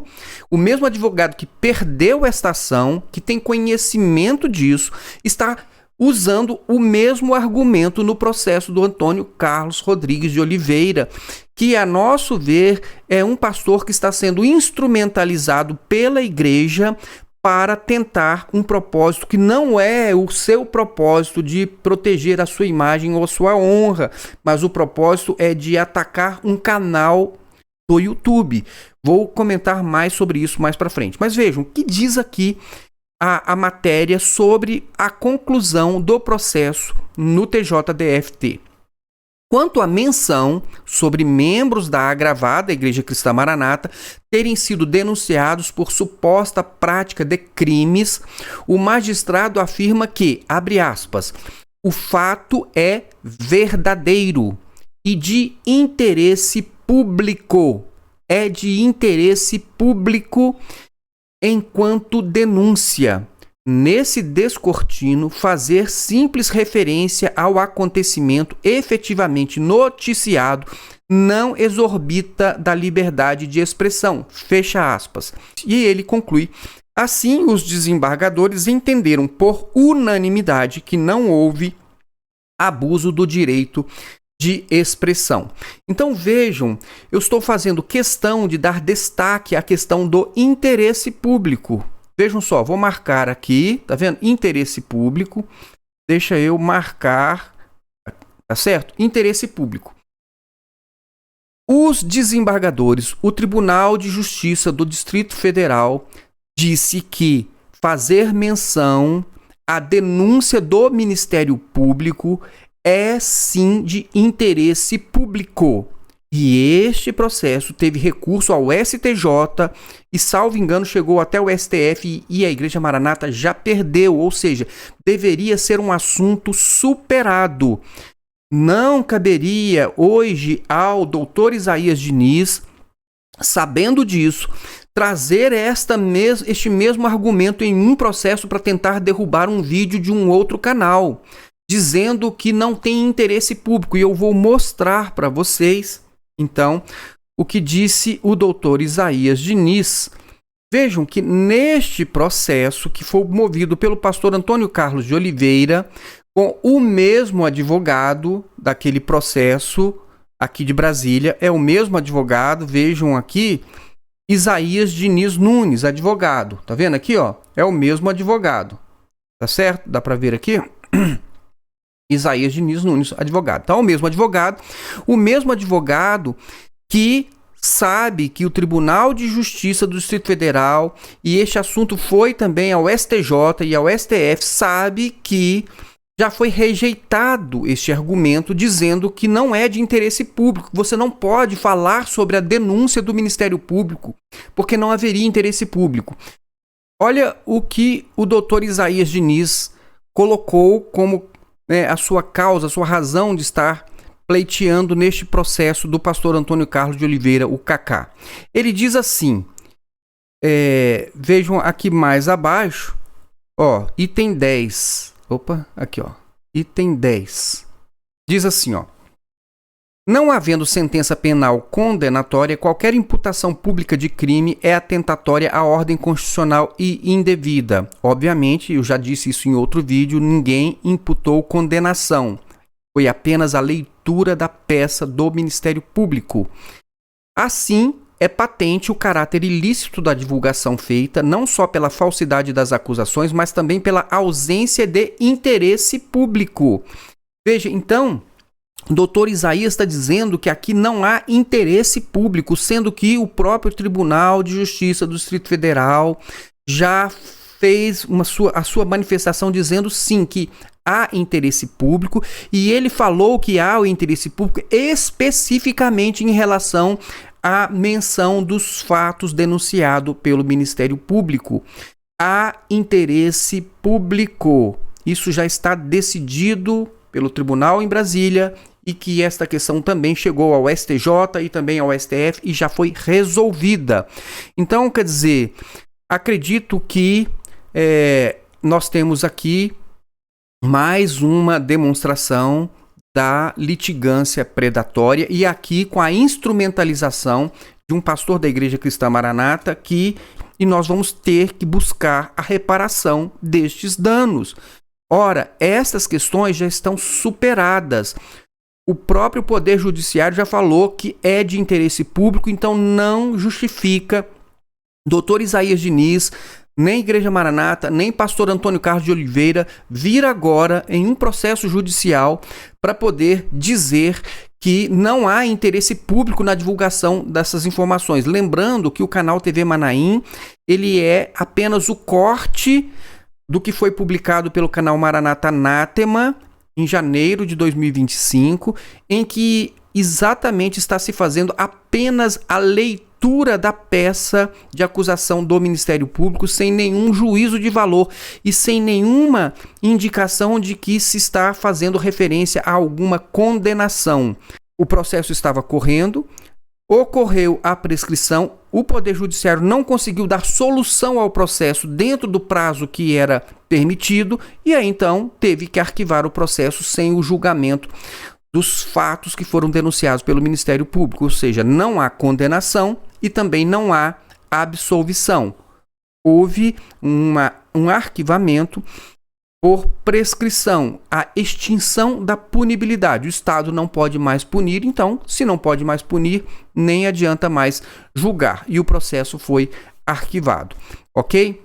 que perdeu esta ação, que tem conhecimento disso, está usando o mesmo argumento no processo do Antônio Carlos Rodrigues de Oliveira, que, a nosso ver, é um pastor que está sendo instrumentalizado pela igreja para tentar um propósito que não é o seu propósito de proteger a sua imagem ou a sua honra, mas o propósito é de atacar um canal do YouTube. Vou comentar mais sobre isso mais para frente. Mas vejam, o que diz aqui a matéria sobre a conclusão do processo no TJDFT. Quanto à menção sobre membros da agravada Igreja Cristã Maranata terem sido denunciados por suposta prática de crimes, o magistrado afirma que, abre aspas, o fato é verdadeiro e de interesse público. É de interesse público enquanto denúncia. Nesse descortino, fazer simples referência ao acontecimento efetivamente noticiado não exorbita da liberdade de expressão. Fecha aspas. E ele conclui: assim, os desembargadores entenderam por unanimidade que não houve abuso do direito de expressão. Então vejam, eu estou fazendo questão de dar destaque à questão do interesse público. Vejam só, vou marcar aqui, tá vendo? Interesse público. Deixa eu marcar, tá certo? Interesse público. Os desembargadores, o Tribunal de Justiça do Distrito Federal disse que fazer menção à denúncia do Ministério Público é sim de interesse público. E este processo teve recurso ao STJ e, salvo engano, chegou até o STF e a Igreja Maranata já perdeu, ou seja, deveria ser um assunto superado. Não caberia hoje ao doutor Isaías Diniz, sabendo disso, trazer este mesmo argumento em um processo para tentar derrubar um vídeo de um outro canal, dizendo que não tem interesse público. E eu vou mostrar para vocês, então, o que disse o doutor Isaías Diniz. Vejam que neste processo, que foi movido pelo pastor Antônio Carlos de Oliveira, com o mesmo advogado daquele processo aqui de Brasília, é o mesmo advogado, vejam aqui, Isaías Diniz Nunes, advogado. Tá vendo aqui, ó? É o mesmo advogado. Tá certo? Dá para ver aqui? Isaías Diniz Nunes, advogado. Então, o mesmo advogado que sabe que o Tribunal de Justiça do Distrito Federal, e este assunto foi também ao STJ e ao STF, sabe que já foi rejeitado este argumento, dizendo que não é de interesse público. Você não pode falar sobre a denúncia do Ministério Público, porque não haveria interesse público. Olha o que o doutor Isaías Diniz colocou como a sua causa, a sua razão de estar pleiteando neste processo do pastor Antônio Carlos de Oliveira, o Cacá. Ele diz assim, vejam aqui mais abaixo, item 10. Item 10. Diz assim, não havendo sentença penal condenatória, qualquer imputação pública de crime é atentatória à ordem constitucional e indevida. Obviamente, eu já disse isso em outro vídeo, ninguém imputou condenação. Foi apenas a leitura da peça do Ministério Público. Assim, é patente o caráter ilícito da divulgação feita, não só pela falsidade das acusações, mas também pela ausência de interesse público. Veja, então, o doutor Isaías está dizendo que aqui não há interesse público, sendo que o próprio Tribunal de Justiça do Distrito Federal já fez a sua manifestação dizendo sim, que há interesse público, e ele falou que há o interesse público especificamente em relação à menção dos fatos denunciados pelo Ministério Público. Há interesse público. Isso já está decidido pelo tribunal em Brasília e que esta questão também chegou ao STJ e também ao STF e já foi resolvida. Então, quer dizer, acredito que nós temos aqui mais uma demonstração da litigância predatória e aqui com a instrumentalização de um pastor da Igreja Cristã Maranata e nós vamos ter que buscar a reparação destes danos. Ora, essas questões já estão superadas. O próprio Poder Judiciário já falou que é de interesse público, então não justifica doutor Isaías Diniz, nem Igreja Maranata, nem pastor Antônio Carlos de Oliveira vir agora em um processo judicial para poder dizer que não há interesse público na divulgação dessas informações. Lembrando que o canal TV Manaim, ele é apenas o corte do que foi publicado pelo canal Maranata Anátema em janeiro de 2025, em que exatamente está se fazendo apenas a leitura da peça de acusação do Ministério Público, sem nenhum juízo de valor e sem nenhuma indicação de que se está fazendo referência a alguma condenação. O processo estava correndo, ocorreu a prescrição, o Poder Judiciário não conseguiu dar solução ao processo dentro do prazo que era permitido e aí então teve que arquivar o processo sem o julgamento dos fatos que foram denunciados pelo Ministério Público, ou seja, não há condenação e também não há absolvição. Houve um arquivamento por prescrição, a extinção da punibilidade. O Estado não pode mais punir, então, se não pode mais punir, nem adianta mais julgar. E o processo foi arquivado, ok?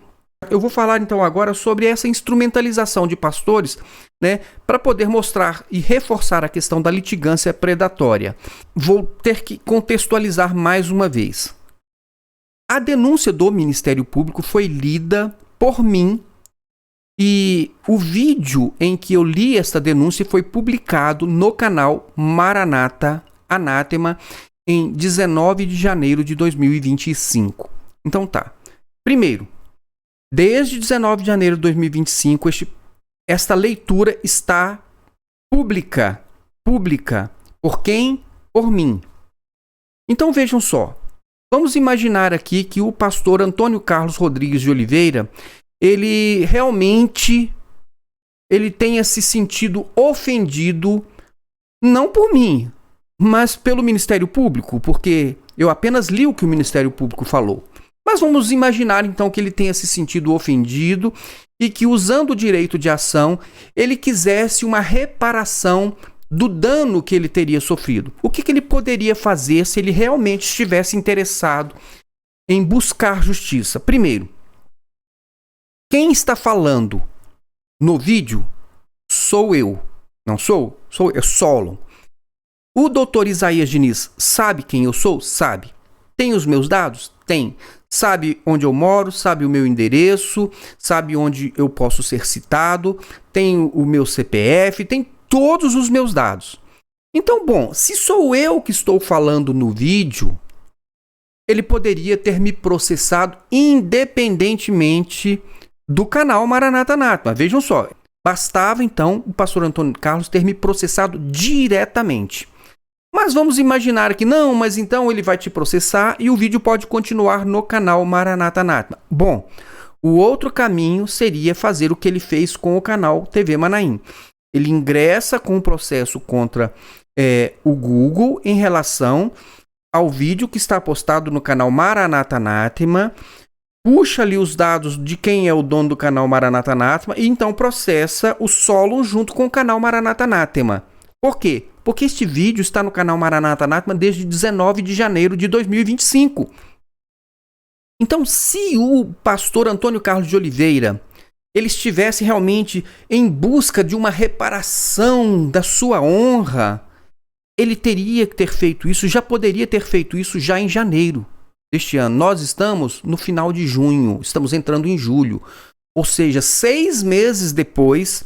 Eu vou falar então agora sobre essa instrumentalização de pastores, para poder mostrar e reforçar a questão da litigância predatória. Vou ter que contextualizar mais uma vez. A denúncia do Ministério Público foi lida por mim e o vídeo em que eu li esta denúncia foi publicado no canal Maranata Anátema em 19 de janeiro de 2025. Então tá. Primeiro, desde 19 de janeiro de 2025, esta leitura está pública. Por quem? Por mim. Então vejam só. Vamos imaginar aqui que o pastor Antônio Carlos Rodrigues de Oliveira, ele realmente tenha se sentido ofendido, não por mim, mas pelo Ministério Público, porque eu apenas li o que o Ministério Público falou. Mas vamos imaginar então que ele tenha se sentido ofendido e que, usando o direito de ação, ele quisesse uma reparação do dano que ele teria sofrido. O que ele poderia fazer se ele realmente estivesse interessado em buscar justiça? Primeiro, quem está falando no vídeo sou eu. Não sou? Sou eu, Solon. O doutor Isaías Diniz sabe quem eu sou? Sabe. Tem os meus dados? Tem. Sabe onde eu moro, sabe o meu endereço, sabe onde eu posso ser citado, tem o meu CPF, tem todos os meus dados. Então, bom, se sou eu que estou falando no vídeo, ele poderia ter me processado independentemente do canal Maranata Anátema. Vejam só, Bastava, então, o pastor Antônio Carlos ter me processado diretamente. Mas vamos imaginar que não, mas então ele vai te processar e o vídeo pode continuar no canal Maranata Anátema. Bom, o outro caminho seria fazer o que ele fez com o canal TV Manaim. Ele ingressa com um processo contra o Google em relação ao vídeo que está postado no canal Maranata Anátema, puxa ali os dados de quem é o dono do canal Maranata Anátema e então processa o Solon junto com o canal Maranata Anátema. Por quê? Porque este vídeo está no canal Maranata Anátema desde 19 de janeiro de 2025. Então, se o pastor Antônio Carlos de Oliveira ele estivesse realmente em busca de uma reparação da sua honra, ele teria que ter feito isso, já poderia ter feito isso já em janeiro deste ano. Nós estamos no final de junho, estamos entrando em julho. Ou seja, 6 meses depois,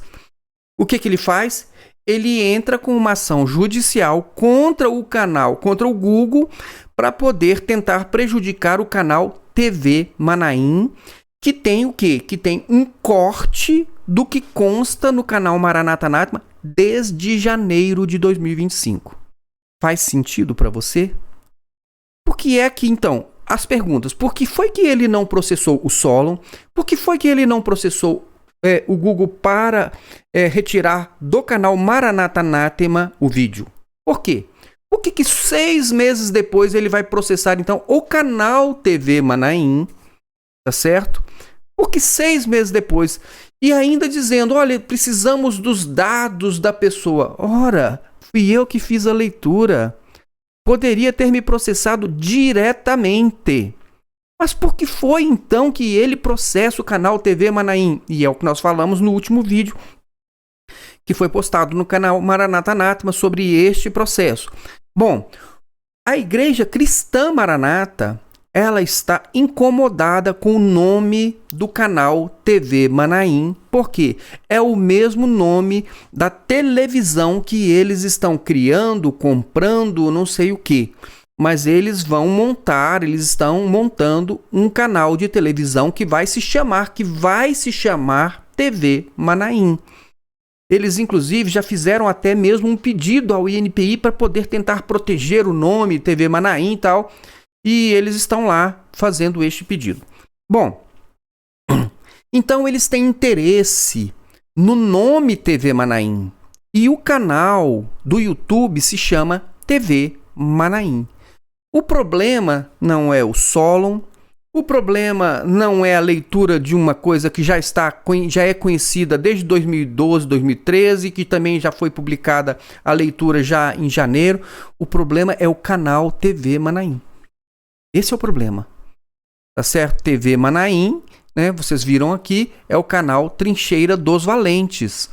o que ele faz? Ele entra com uma ação judicial contra o canal, contra o Google, para poder tentar prejudicar o canal TV Manaim, que tem o quê? Que tem um corte do que consta no canal Maranata Anátema desde janeiro de 2025. Faz sentido para você? Por que é que, então, as perguntas, por que foi que ele não processou o Solon? Por que foi que ele não processou o Google para retirar do canal Maranata Anátema o vídeo? Por quê? Por que 6 meses depois ele vai processar, então, o canal TV Manaim, tá certo? Porque 6 meses depois, e ainda dizendo, olha, precisamos dos dados da pessoa. Ora, fui eu que fiz a leitura. Poderia ter me processado diretamente. Mas por que foi então que ele processa o canal TV Manaim? E é o que nós falamos no último vídeo, que foi postado no canal Maranata Anátema sobre este processo. Bom, a Igreja Cristã Maranata, ela está incomodada com o nome do canal TV Manaim, porque é o mesmo nome da televisão que eles estão criando, comprando, não sei o que. Mas eles estão montando um canal de televisão que vai se chamar TV Manaim. Eles, inclusive, já fizeram até mesmo um pedido ao INPI para poder tentar proteger o nome TV Manaim e tal. E eles estão lá fazendo este pedido. Bom, então eles têm interesse no nome TV Manaim. E o canal do YouTube se chama TV Manaim. O problema não é o Solon. O problema não é a leitura de uma coisa que já é conhecida desde 2012, 2013, que também já foi publicada a leitura já em janeiro. O problema é o canal TV Manaim. Esse é o problema. Tá certo? TV Manaim, né? Vocês viram aqui, é o canal Trincheira dos Valentes.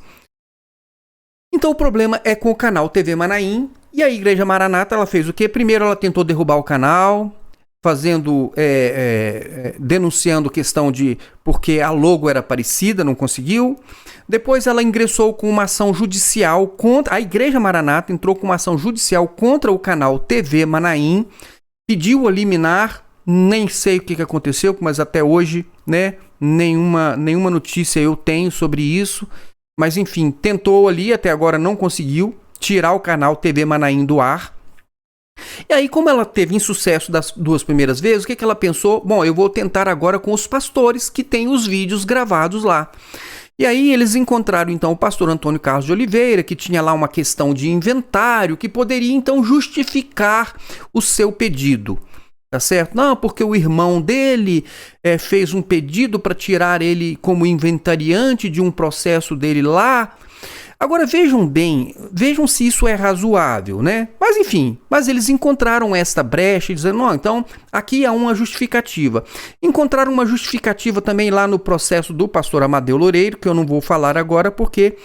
Então o problema é com o canal TV Manaim. E a Igreja Maranata, ela fez o quê? Primeiro ela tentou derrubar o canal, denunciando questão de porque a logo era parecida, não conseguiu. Depois ela ingressou com uma ação judicial contra... A Igreja Maranata entrou com uma ação judicial contra o canal TV Manaim, pediu a liminar, nem sei o que aconteceu, mas até hoje, né, nenhuma notícia eu tenho sobre isso. Mas enfim, tentou ali, até agora não conseguiu tirar o canal TV Manaim do ar. E aí, como ela teve insucesso das 2 primeiras vezes, o que ela pensou? Bom, eu vou tentar agora com os pastores que têm os vídeos gravados lá. E aí eles encontraram então o pastor Antônio Carlos de Oliveira, que tinha lá uma questão de inventário, que poderia então justificar o seu pedido. Tá certo? Não, porque o irmão dele fez um pedido para tirar ele como inventariante de um processo dele lá. Agora vejam se isso é razoável, né? Mas enfim, eles encontraram esta brecha dizendo, não, então aqui há uma justificativa. Encontraram uma justificativa também lá no processo do pastor Amadeu Loureiro, que eu não vou falar agora porque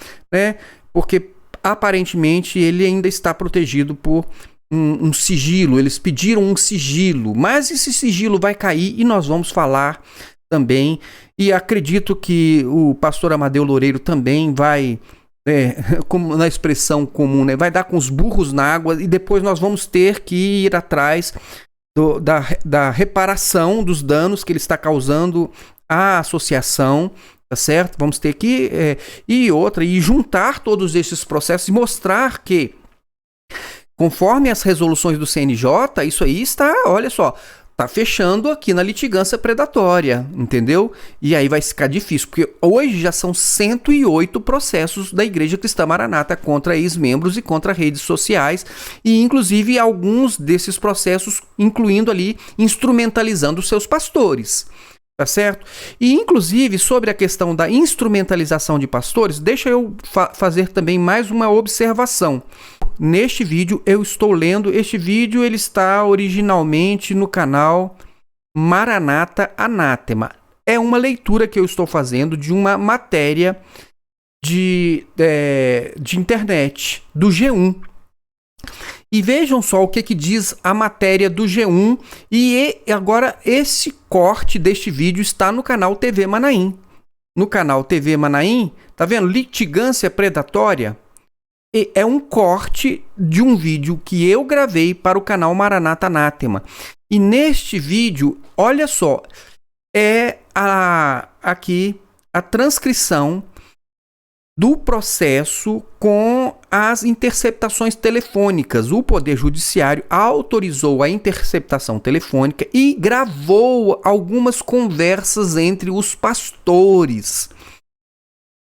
aparentemente ele ainda está protegido por um sigilo. Eles pediram um sigilo, mas esse sigilo vai cair e nós vamos falar também. E acredito que o pastor Amadeu Loureiro também vai... como na expressão comum, né? Vai dar com os burros na água e depois nós vamos ter que ir atrás da reparação dos danos que ele está causando à associação, tá certo? Vamos ter que e juntar todos esses processos e mostrar que, conforme as resoluções do CNJ, isso aí está, olha só, tá fechando aqui na litigância predatória, entendeu? E aí vai ficar difícil, porque hoje já são 108 processos da Igreja Cristã Maranata contra ex-membros e contra redes sociais, e inclusive alguns desses processos incluindo ali, instrumentalizando os seus pastores. Tá certo? E, inclusive, sobre a questão da instrumentalização de pastores, deixa eu fazer também mais uma observação. Neste vídeo, eu estou lendo, este vídeo ele está originalmente no canal Maranata Anátema. É uma leitura que eu estou fazendo de uma matéria de internet, do G1. E vejam só o que diz a matéria do G1, e agora esse corte deste vídeo está no canal TV Manaim. No canal TV Manaim, tá vendo? Litigância predatória. E é um corte de um vídeo que eu gravei para o canal Maranata Anátema. E neste vídeo, olha só, aqui a transcrição do processo com as interceptações telefônicas. O Poder Judiciário autorizou a interceptação telefônica e gravou algumas conversas entre os pastores.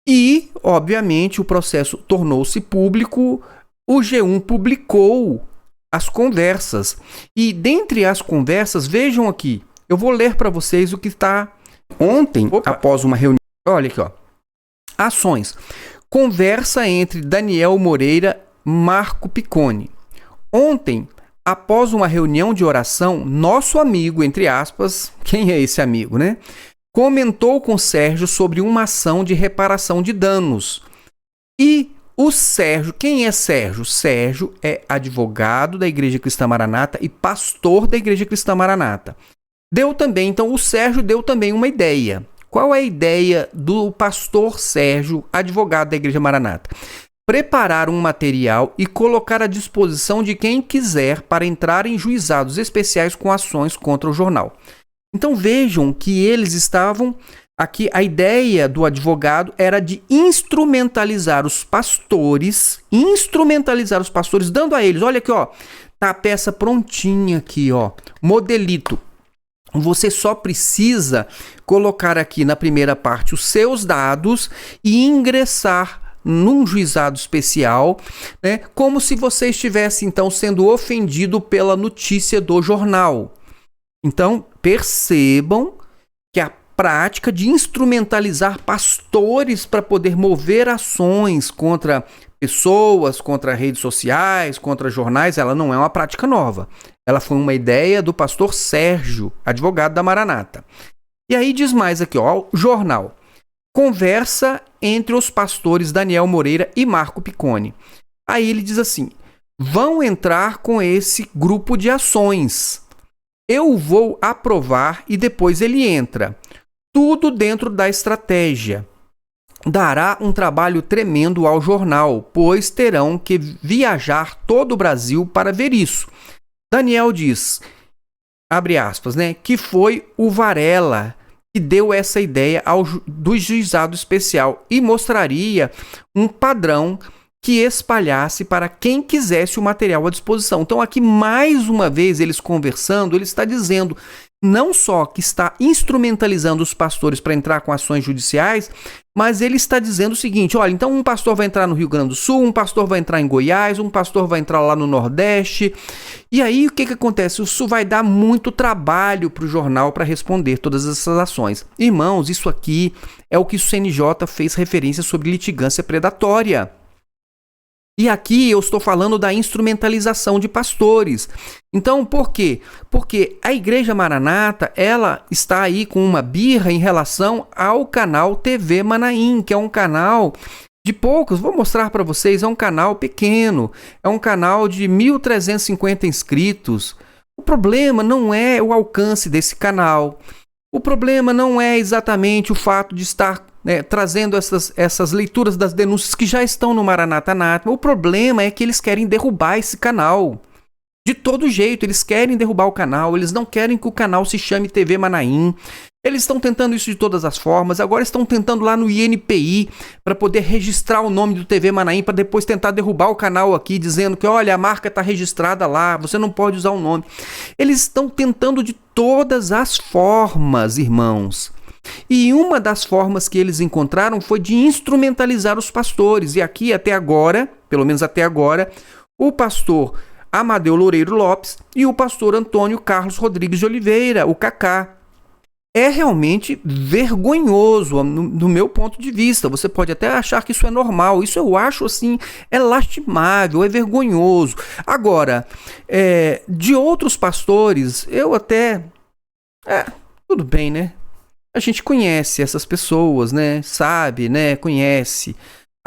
E, obviamente, o processo tornou-se público. O G1 publicou as conversas. E, dentre as conversas, vejam aqui, eu vou ler para vocês o que está ontem, após uma reunião. Olha aqui, ó. Ações. Conversa entre Daniel Moreira e Marco Picconi. Ontem, após uma reunião de oração, nosso amigo, entre aspas, quem é esse amigo, né? Comentou com Sérgio sobre uma ação de reparação de danos. E o Sérgio, quem é Sérgio? Sérgio é advogado da Igreja Cristã Maranata e pastor da Igreja Cristã Maranata. O Sérgio deu também uma ideia. Qual é a ideia do pastor Sérgio, advogado da Igreja Maranata? Preparar um material e colocar à disposição de quem quiser para entrar em juizados especiais com ações contra o jornal. Então vejam que eles estavam aqui, a ideia do advogado era de instrumentalizar os pastores, dando a eles, olha aqui, ó, tá a peça prontinha aqui, ó, modelito. Você só precisa colocar aqui na primeira parte os seus dados e ingressar num juizado especial, né, como se você estivesse, então, sendo ofendido pela notícia do jornal. Então, percebam que a prática de instrumentalizar pastores para poder mover ações contra pessoas, contra redes sociais, contra jornais, ela não é uma prática nova. Ela foi uma ideia do pastor Sérgio, advogado da Maranata. E aí diz mais aqui, ó, jornal. Conversa entre os pastores Daniel Moreira e Marco Picconi. Aí ele diz assim, vão entrar com esse grupo de ações. Eu vou aprovar e depois ele entra. Tudo dentro da estratégia. Dará um trabalho tremendo ao jornal, pois terão que viajar todo o Brasil para ver isso. Daniel diz, abre aspas, né, que foi o Varela que deu essa ideia do juizado especial e mostraria um padrão que espalhasse para quem quisesse o material à disposição. Então aqui, mais uma vez, eles conversando, ele está dizendo não só que está instrumentalizando os pastores para entrar com ações judiciais, mas ele está dizendo o seguinte, olha, então um pastor vai entrar no Rio Grande do Sul, um pastor vai entrar em Goiás, um pastor vai entrar lá no Nordeste, e aí o que acontece? Isso vai dar muito trabalho para o jornal para responder todas essas ações. Irmãos, isso aqui é o que o CNJ fez referência sobre litigância predatória. E aqui eu estou falando da instrumentalização de pastores. Então, por quê? Porque a Igreja Maranata, ela está aí com uma birra em relação ao canal TV Manaim, que é um canal de poucos, vou mostrar para vocês, é um canal pequeno, é um canal de 1.350 inscritos. O problema não é o alcance desse canal. O problema não é exatamente o fato de estar trazendo essas leituras das denúncias que já estão no Maranata Anátema. O problema é que eles querem derrubar esse canal. De todo jeito, eles querem derrubar o canal, eles não querem que o canal se chame TV Manaim. Eles estão tentando isso de todas as formas. Agora estão tentando lá no INPI para poder registrar o nome do TV Manaim, para depois tentar derrubar o canal aqui, dizendo que, olha, a marca está registrada lá, você não pode usar o nome. Eles estão tentando de todas as formas, irmãos. E uma das formas que eles encontraram foi de instrumentalizar os pastores. E aqui, até agora, pelo menos até agora, o pastor Amadeu Loureiro Lopes e o pastor Antônio Carlos Rodrigues de Oliveira, o Cacá. É realmente vergonhoso, no meu ponto de vista. Você pode até achar que isso é normal. Isso eu acho, assim, é lastimável, é vergonhoso. Agora, de outros pastores, eu até... tudo bem, né? A gente conhece essas pessoas, né? Sabe, né? Conhece.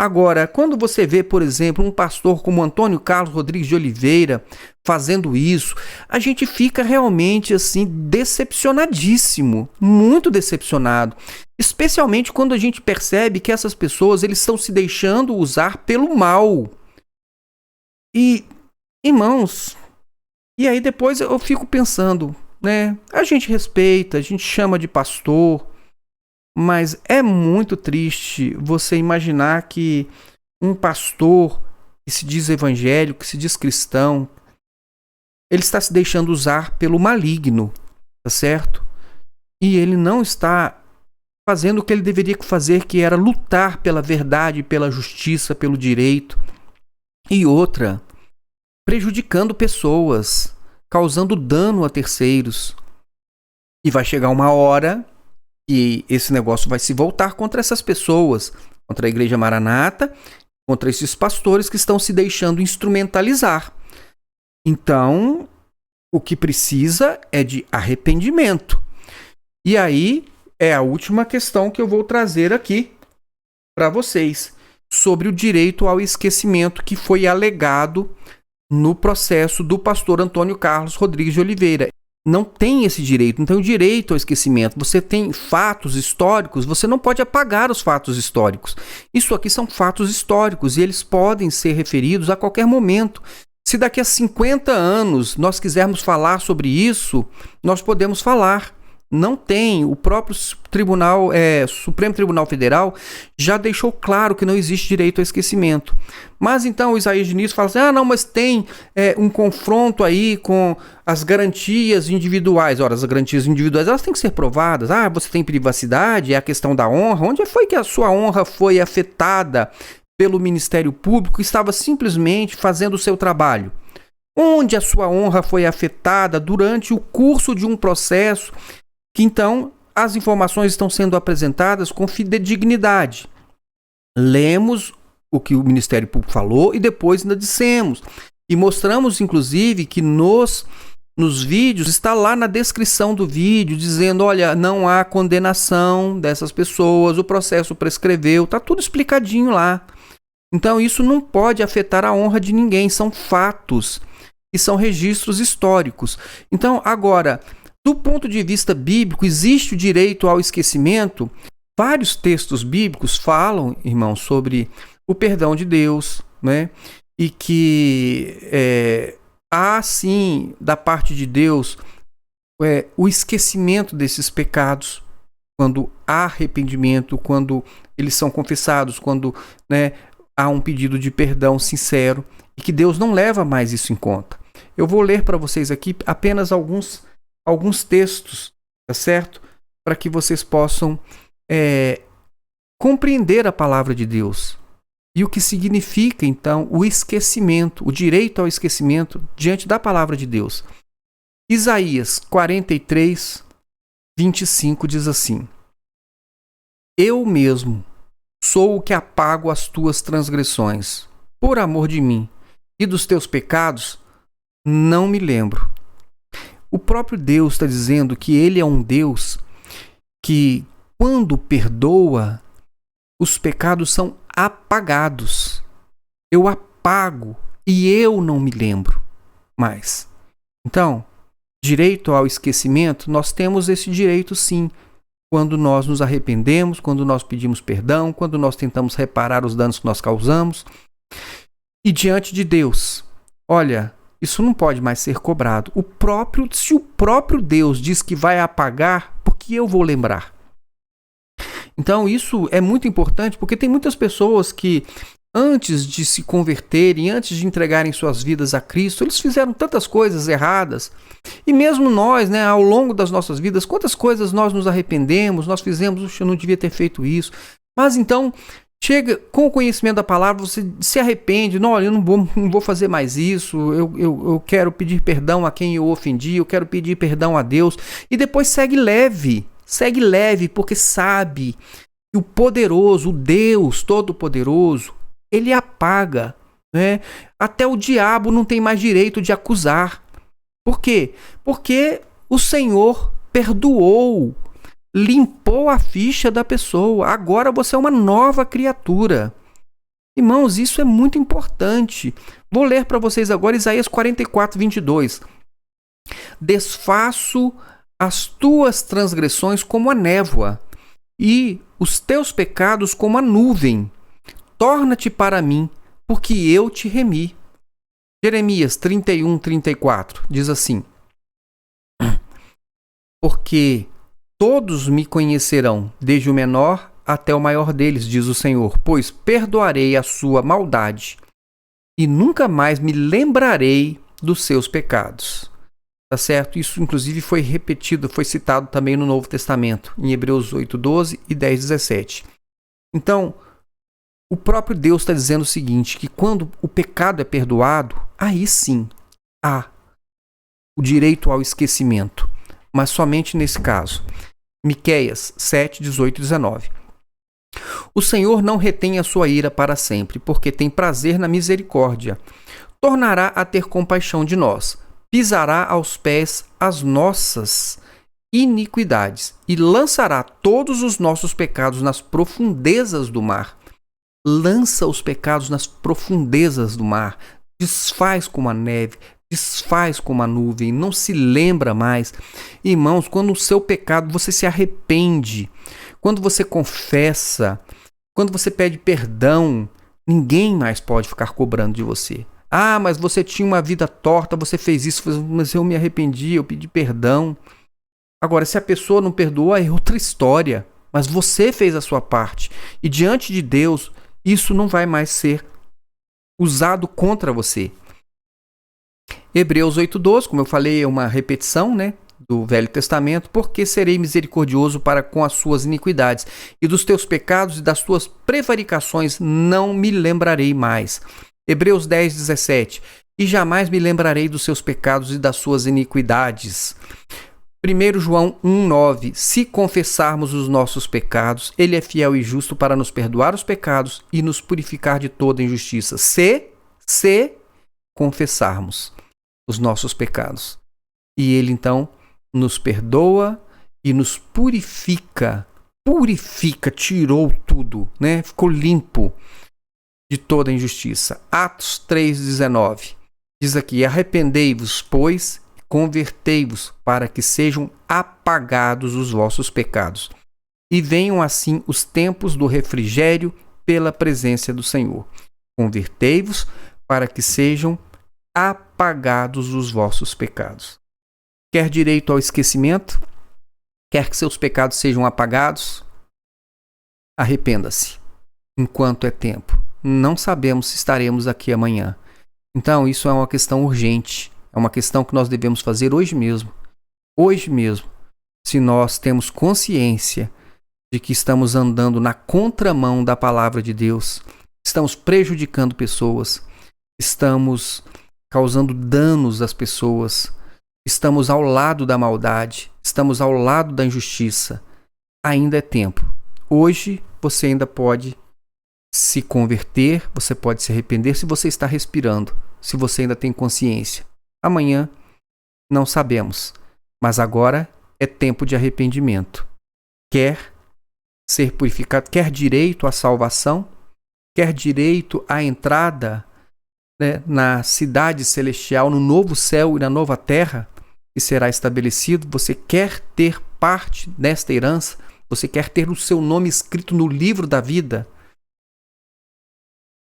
Agora, quando você vê, por exemplo, um pastor como Antônio Carlos Rodrigues de Oliveira fazendo isso, a gente fica realmente assim decepcionadíssimo, muito decepcionado, especialmente quando a gente percebe que essas pessoas eles estão se deixando usar pelo mal. E, irmãos, e aí depois eu fico pensando, né? A gente respeita, a gente chama de pastor, mas é muito triste você imaginar que um pastor que se diz evangélico, que se diz cristão, ele está se deixando usar pelo maligno, tá certo? E ele não está fazendo o que ele deveria fazer, que era lutar pela verdade, pela justiça, pelo direito. E outra, prejudicando pessoas, causando dano a terceiros. E vai chegar uma hora e esse negócio vai se voltar contra essas pessoas, contra a Igreja Maranata, contra esses pastores que estão se deixando instrumentalizar. Então, o que precisa é de arrependimento. E aí é a última questão que eu vou trazer aqui para vocês, sobre o direito ao esquecimento que foi alegado no processo do pastor Antônio Carlos Rodrigues de Oliveira. Não tem esse direito, não tem o direito ao esquecimento. Você tem fatos históricos, você não pode apagar os fatos históricos. Isso aqui são fatos históricos e eles podem ser referidos a qualquer momento. Se daqui a 50 anos nós quisermos falar sobre isso, nós podemos falar. Não tem. O próprio Supremo Tribunal Federal já deixou claro que não existe direito ao esquecimento. Mas então o Isaías Diniz fala assim, não, mas tem um confronto aí com as garantias individuais. Ora, as garantias individuais elas têm que ser provadas. Você tem privacidade, é a questão da honra. Onde foi que a sua honra foi afetada pelo Ministério Público que estava simplesmente fazendo o seu trabalho? Onde a sua honra foi afetada durante o curso de um processo que então as informações estão sendo apresentadas com fidedignidade? Lemos o que o Ministério Público falou e depois ainda dissemos. E mostramos, inclusive, que nos vídeos, está lá na descrição do vídeo, dizendo, olha, não há condenação dessas pessoas, o processo prescreveu, está tudo explicadinho lá. Então isso não pode afetar a honra de ninguém, são fatos e são registros históricos. Então, agora, do ponto de vista bíblico, existe o direito ao esquecimento? Vários textos bíblicos falam, irmãos, sobre o perdão de Deus, né? E que há, sim, da parte de Deus, o esquecimento desses pecados, quando há arrependimento, quando eles são confessados, quando, né, há um pedido de perdão sincero, e que Deus não leva mais isso em conta. Eu vou ler para vocês aqui apenas alguns textos, tá certo? Para que vocês possam compreender a palavra de Deus e o que significa, então, o esquecimento, o direito ao esquecimento diante da palavra de Deus. Isaías 43, 25 diz assim: Eu mesmo sou o que apago as tuas transgressões, por amor de mim, e dos teus pecados não me lembro. O próprio Deus está dizendo que Ele é um Deus que, quando perdoa, os pecados são apagados. Eu apago e eu não me lembro mais. Então, direito ao esquecimento, nós temos esse direito sim, quando nós nos arrependemos, quando nós pedimos perdão, quando nós tentamos reparar os danos que nós causamos. E diante de Deus, olha, Isso não pode mais ser cobrado. Se o próprio Deus diz que vai apagar, por que eu vou lembrar? Então isso é muito importante, porque tem muitas pessoas que antes de se converterem, antes de entregarem suas vidas a Cristo, eles fizeram tantas coisas erradas. E mesmo nós, né, ao longo das nossas vidas, quantas coisas nós nos arrependemos, nós fizemos, eu não devia ter feito isso. Mas então, chega com o conhecimento da palavra, você se arrepende, não, olha, eu não vou fazer mais isso, eu quero pedir perdão a quem eu ofendi, eu quero pedir perdão a Deus. E depois segue leve, porque sabe que o poderoso, o Deus Todo-Poderoso, ele apaga, né? Até o diabo não tem mais direito de acusar. Por quê? Porque o Senhor perdoou, limpou a ficha da pessoa. Agora você é uma nova criatura. Irmãos, isso é muito importante. Vou ler para vocês agora Isaías 44, 22. Desfaço as tuas transgressões como a névoa e os teus pecados como a nuvem. Torna-te para mim, porque eu te remi. Jeremias 31, 34 diz assim: porque todos me conhecerão, desde o menor até o maior deles, diz o Senhor, pois perdoarei a sua maldade e nunca mais me lembrarei dos seus pecados. Tá certo? Isso, inclusive, foi repetido, foi citado também no Novo Testamento, em Hebreus 8, 12 e 10, 17. Então, o próprio Deus está dizendo o seguinte, que quando o pecado é perdoado, aí sim há o direito ao esquecimento, mas somente nesse caso. Miqueias 7, 18 e 19. O Senhor não retém a sua ira para sempre, porque tem prazer na misericórdia. Tornará a ter compaixão de nós, pisará aos pés as nossas iniquidades e lançará todos os nossos pecados nas profundezas do mar. Lança os pecados nas profundezas do mar, desfaz como a neve, desfaz como a nuvem, não se lembra mais. Irmãos, quando o seu pecado, você se arrepende, quando você confessa, quando você pede perdão, ninguém mais pode ficar cobrando de você. Ah, mas você tinha uma vida torta, você fez isso, mas eu me arrependi, eu pedi perdão. Agora, se a pessoa não perdoa, é outra história, mas você fez a sua parte e diante de Deus, isso não vai mais ser usado contra você. Hebreus 8:12, como eu falei, é uma repetição, né, do Velho Testamento. Porque serei misericordioso para com as suas iniquidades, e dos teus pecados e das tuas prevaricações não me lembrarei mais. Hebreus 10:17. E jamais me lembrarei dos seus pecados e das suas iniquidades. 1 João 1,9. Se confessarmos os nossos pecados, ele é fiel e justo para nos perdoar os pecados e nos purificar de toda injustiça. Se confessarmos os nossos pecados. E ele então nos perdoa e nos purifica. Tirou tudo, né? Ficou limpo de toda injustiça. Atos 3,19. Diz aqui: arrependei-vos, pois, convertei-vos, para que sejam apagados os vossos pecados, e venham assim os tempos do refrigério pela presença do Senhor. Convertei-vos, para que sejam apagados os vossos pecados. Quer direito ao esquecimento? Quer que seus pecados sejam apagados? Arrependa-se, enquanto é tempo. Não sabemos se estaremos aqui amanhã. Então, isso é uma questão urgente. É uma questão que nós devemos fazer hoje mesmo. Hoje mesmo. Se nós temos consciência de que estamos andando na contramão da palavra de Deus, estamos prejudicando pessoas, estamos causando danos às pessoas, estamos ao lado da maldade, estamos ao lado da injustiça, ainda é tempo. Hoje você ainda pode se converter, você pode se arrepender se você está respirando, se você ainda tem consciência. Amanhã não sabemos, mas agora é tempo de arrependimento. Quer ser purificado, quer direito à salvação, quer direito à entrada, né, na cidade celestial, no novo céu e na nova terra que será estabelecido. Você quer ter parte desta herança? Você quer ter o seu nome escrito no livro da vida?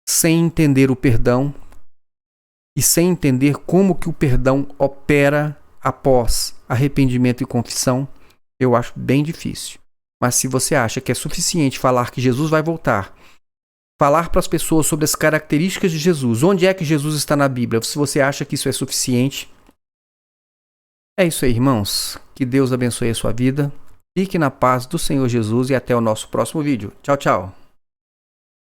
Sem entender o perdão, e sem entender como que o perdão opera após arrependimento e confissão, eu acho bem difícil. Mas se você acha que é suficiente falar que Jesus vai voltar, falar para as pessoas sobre as características de Jesus, onde é que Jesus está na Bíblia, se você acha que isso é suficiente, é isso aí, irmãos. Que Deus abençoe a sua vida. Fique na paz do Senhor Jesus e até o nosso próximo vídeo. Tchau, tchau.